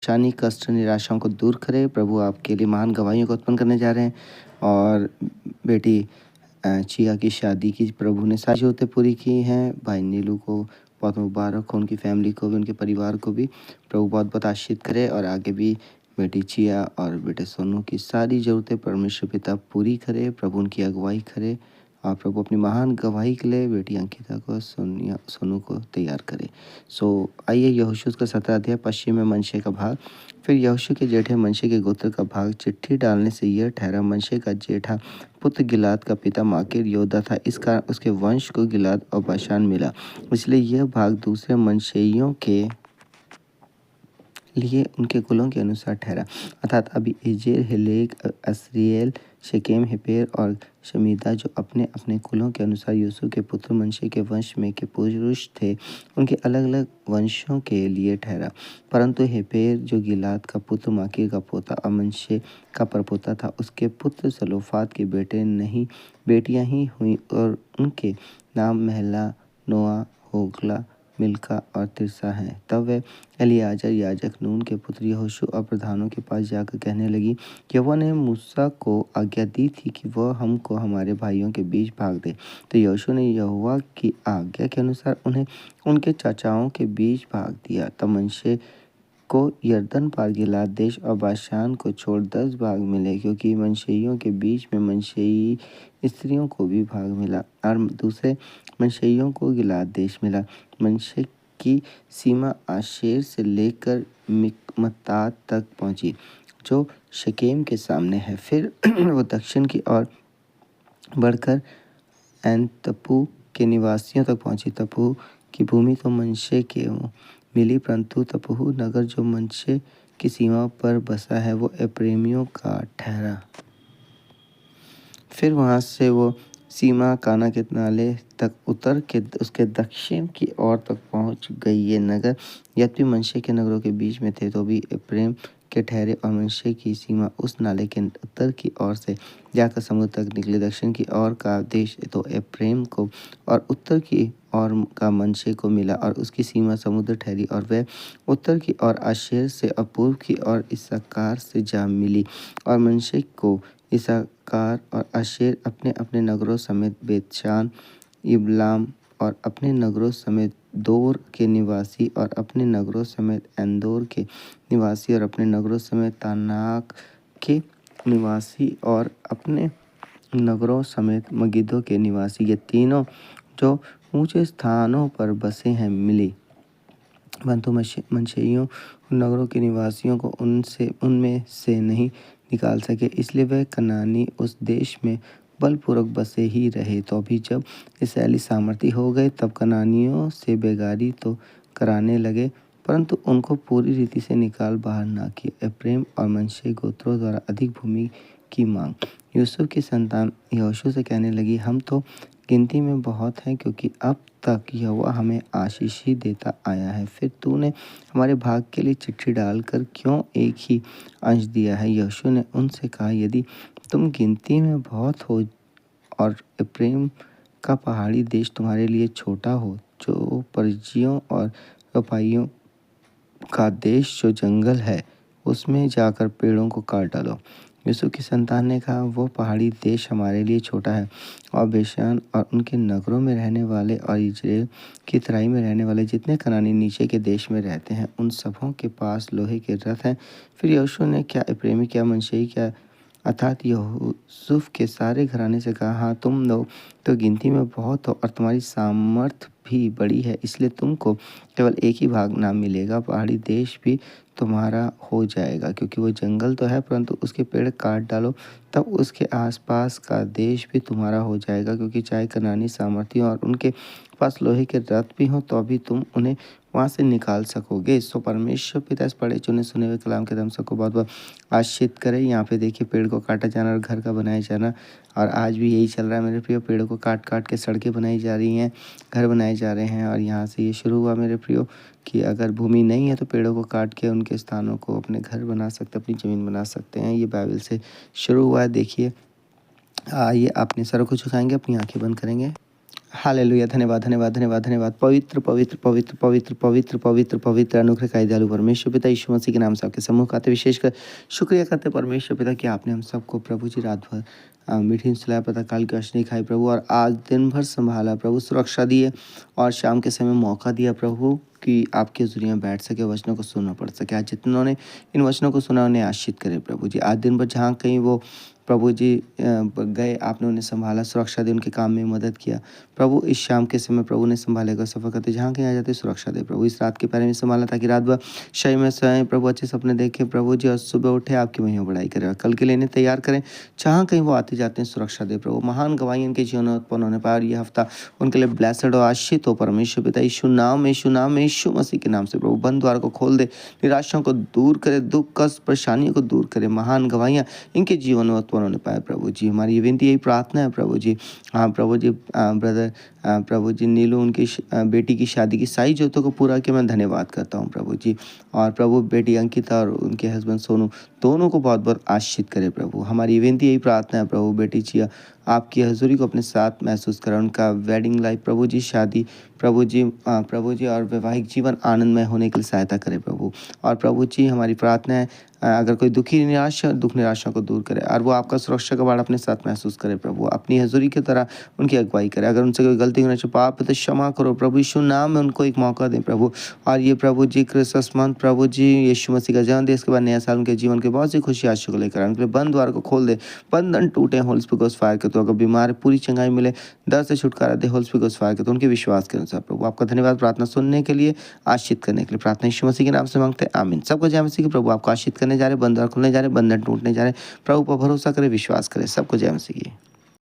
परेशानी, कष्ट, निराशाओं को दूर करे। प्रभु आपके लिए महान गवाहियों को उत्पन्न करने जा रहे हैं और बेटी चिया की शादी की प्रभु ने सारी ज़रूरतें पूरी की हैं। भाई नीलू को बहुत मुबारक हो, उनकी फैमिली को भी, उनके परिवार को भी प्रभु बहुत-बहुत आशीषित करे और आगे भी बेटी चिया और बेटे सोनू की सारी ज़रूरतें परमेश्वर पिता पूरी करे। प्रभु उनकी अगुवाई करे और प्रभु अपनी महान गवाही के लिए बेटी अंकिता को, सोनू को तैयार करे। आइए यहोशू का 17 अध्याय पश्चिम में मनश्शे का भाग। फिर यहोशू के जेठे मनश्शे के गोत्र का भाग चिट्ठी डालने से यह ठहरा, मनश्शे का जेठा पुत्र गिलाद का पिता माकीर योद्धा था, इस कारण उसके वंश को गिलाद और बाशान मिला। इसलिए यह भाग दूसरे मनश्शेइयों के लिए उनके कुलों के अनुसार ठहरा, अर्थात अबीएजेर, हेलेक, अस्रीएल, शेकेम, हेपेर और शमीदा, जो अपने अपने कुलों के अनुसार यूसुफ के पुत्र मनश्शे के वंश में के पुरुष थे, उनके अलग अलग वंशों के लिए ठहरा। परंतु हेपेर, जो गिलाद का पुत्र माकीर का पोता और मनश्शे का परपोता था, उसके पुत्र सलोफाद के बेटे नहीं बेटियां ही हुई और उनके नाम महला, नोआ, होग्ला, मिल्का और तिर्सा हैं। तब वे एलियाजर याजक, नून के पुत्र यहोशू और प्रधानों के पास जाकर कहने लगी, यहोवा ने मूसा को आज्ञा दी थी कि वह हमको हमारे भाइयों के बीच भाग दे। तो यहोशू ने यहोवा की आज्ञा के अनुसार उन्हें उनके चाचाओं के बीच भाग दिया। तब मनश्शे को यरदन पार गिलाद देश और बाशान को छोड़ 10 भाग मिले, क्योंकि मनश्शेइयों के बीच में मनश्शेई स्त्रियों को भी भाग मिला और दूसरे मनश्शेइयों को गिलाद देश मिला। मनश्शे की सीमा आशेर से लेकर मिकमतात तक पहुंची, जो शकेम के सामने है। फिर वो दक्षिण की ओर बढ़कर एनतपू के निवासियों तक पहुंची। तपू की भूमि तो मनश्शे के मिली, परंतु तपहू नगर जो मनश्शे की सीमा पर बसा है वो एप्रैमियों का ठहरा। फिर वहां से वो सीमा काना के नाले तक उतर के उसके दक्षिण की ओर तक पहुंच गई। ये नगर यद्यपि मनश्शे के नगरों के बीच में थे तो भी एप्रैम के ठहरे और मनश्शे की सीमा उस नाले के उत्तर की ओर से जाकर समुद्र तक निकली। दक्षिण की ओर का देश तो एप्रैम को और उत्तर की ओर का मनश्शे को मिला और उसकी सीमा समुद्र ठहरी और वह उत्तर की ओर आशेर से और पूर्व की ओर इस्साकार से जा मिली। और मनश्शे को इस्साकार और आशेर अपने अपने नगरों समेत बेतशान, इबलाम और अपने नगरों समेत दोर के निवासी और अपने नगरों समेत एंदोर के निवासी और अपने नगरों समेत तानाक के निवासी और अपने नगरों समेत मगिदो के निवासी, ये तीनों जो ऊंचे स्थानों पर बसे हैं मिली। परंतु मनश्शेइयों उन नगरों के निवासियों को उनमें से नहीं निकाल सके, इसलिए वह कनानी उस देश में बलपूर्वक बसे ही रहे। तो अभी जब इसराइली सामर्थी हो गए तब कनानियों से बेगारी तो कराने लगे, परंतु उनको पूरी रीति से निकाल बाहर ना किया। एप्रैम और मनश्शे गोत्रों द्वारा अधिक भूमि की मांग। यूसुफ की संतान यहोशू से कहने लगी, हम तो गिनती में बहुत हैं, क्योंकि अब तक यहोवा हमें आशीष ही देता आया है। फिर तूने हमारे भाग के लिए चिट्ठी डालकर क्यों एक ही अंश दिया है? यहोशू ने उनसे कहा, यदि तुम गिनती में बहुत हो और एप्रैम का पहाड़ी देश तुम्हारे लिए छोटा हो, जो परिज्जियों और रपाइयों का देश जो जंगल है उसमें जाकर पेड़ों को काट डालो। यूसुफ की संतान ने कहा, वो पहाड़ी देश हमारे लिए छोटा है और बेशान और उनके नगरों में रहने वाले और इजराइल की तराई में रहने वाले जितने कनानी नीचे के देश में रहते हैं उन सबों के पास लोहे के रथ हैं। फिर यहोशू ने क्या एप्रैमी, क्या मनश्शेई, क्या अर्थात यूसुफ के सारे घराने से कहा, हाँ तुम लोग तो गिनती में बहुत हो और तुम्हारी सामर्थ भी बड़ी है, इसलिए तुमको केवल एक ही भाग ना मिलेगा। पहाड़ी देश भी तुम्हारा हो जाएगा, क्योंकि वो जंगल तो है परंतु उसके पेड़ काट डालो तब उसके आसपास का देश भी तुम्हारा हो जाएगा, क्योंकि चाहे कनानी सामर्थी और उनके पास लोहे के रथ भी हों तो अभी तुम उन्हें वहाँ से निकाल सकोगे। सो परमेश्वर पिता इस पढ़े चुने सुने हुए कलाम के दम सबको बहुत बहुत आशीषित करे। यहाँ पे देखिए पेड़ को काटा जाना और घर का बनाया जाना, और आज भी यही चल रहा है मेरे प्रियो। पेड़ों को काट काट के सड़कें बनाई जा रही हैं, घर बनाए जा रहे हैं, और यहाँ से ये शुरू हुआ मेरे प्रियो कि अगर भूमि नहीं है तो पेड़ों को काट के उनके स्थानों को अपने घर बना सकते, अपनी ज़मीन बना सकते हैं। ये बाइबल से शुरू हुआ है। देखिए आइए अपने सरों को झुकाएंगे, अपनी आंखें बंद करेंगे। हालेलुया। धन्यवाद, धन्यवाद, धन्यवाद, धन्यवाद। पवित्र, पवित्र, पवित्र, पवित्र, पवित्र, पवित्र, पवित्र, अनुग्रहकारी दयालु परमेश्वर पिता यीशु मसीह के नाम से आपके सम्मुख आते विशेषकर शुक्रिया करते परमेश्वर पिता कि आपने हम सबको प्रभु जी रात भर मीठी सुलाया पता काल की अशनी खाई प्रभु, और आज दिन भर संभाला प्रभु, सुरक्षा दिए और शाम के समय मौका दिया प्रभु कि आपके हज़ूरी में बैठ सके, वचनों को सुनना पड़ सके। आज जितनों इन वचनों को सुना उन्हें आशीषित करे प्रभु जी। आज दिन भर जहाँ कहीं वो प्रभु जी गए, आपने उन्हें संभाला, सुरक्षा दी, उनके काम में मदद किया प्रभु। इस शाम के समय प्रभु ने संभालेगा, सफ़र करते जहाँ कहीं आ जाते सुरक्षा दे प्रभु। इस रात के पहरे में संभाला ताकि रात भर शय में सोएं प्रभु, अच्छे सपने देखें प्रभु जी, और सुबह उठे आपकी महिमा बढ़ाई करें और कल के लिए इन्हें तैयार करें। जहाँ कहीं वो आते जाते हैं सुरक्षा दे प्रभु। महान गवाही इनके जीवन में उत्पन्न होने पाए और ये हफ्ता उनके लिए ब्लेसड और आशीषित हो परमेश्वर पिता। यीशु नाम में, यीशु नाम में, यीशु मसीह के नाम से प्रभु। बंद द्वार को खोल दे, निराशाओं को दूर करे, दुख कष्ट परेशानियों को दूर करे। महान गवाहियाँ इनके जीवन में उत्पन्न होने पाए प्रभु जी। हमारी ये विनती, यही प्रार्थना है प्रभु जी। हाँ प्रभु जी, ब्रदर प्रभु जी नीलू उनकी बेटी की शादी की सारी जरूरतों को पूरा किया, मैं धन्यवाद करता हूँ प्रभु जी। और प्रभु बेटी अंकिता और उनके हस्बैंड सोनू दोनों को बहुत बहुत आशीषित करे प्रभु। हमारी विनती, यही प्रार्थना है प्रभु। बेटी जिया आपकी हजूरी को अपने साथ महसूस करें, उनका वेडिंग लाइफ प्रभु जी, शादी प्रभु जी और वैवाहिक जीवन आनंदमय होने के लिए सहायता करें प्रभु। और प्रभु जी हमारी प्रार्थना है, अगर कोई दुखी निराशा, दुख निराशा को दूर करे और वो आपका सुरक्षा का बाड़ अपने साथ महसूस करे प्रभु। अपनी हजूरी की तरह उनकी अगुवाई करे। अगर उनसे कोई गलती होने से पाप है तो क्षमा करो प्रभु। यीशु नाम में उनको एक मौका दें प्रभु। और ये प्रभु जी क्रिसमस मंथ प्रभु जी, यीशु मसीह का जन्मदिन, इसके बाद नया साल उनके जीवन के बहुत सी खुशी आशा को लेकर उनके लिए बंद द्वार को खोल दे, बंधन टूटे होल स्पिरिट गोस्ट फायर के। तो अगर बीमार पूरी चंगाई मिले, दर्द से छुटकारा दे होल स्पिरिट गोस्ट फायर के। तो उनके विश्वास के अनुसार प्रभु आपका धन्यवाद। प्रार्थना सुनने के लिए, आशीषित करने के लिए प्रार्थना यीशु मसीह के नाम से मांगते हैं, आमीन। सबको जय मसीह की। प्रभु आपको आशीषित करने जा रहे, बंद द्वार खुलने जा रहे, बंधन टूटने जा रहे। प्रभु पर भरोसा करे, विश्वास करे। सबको जय मसीह की।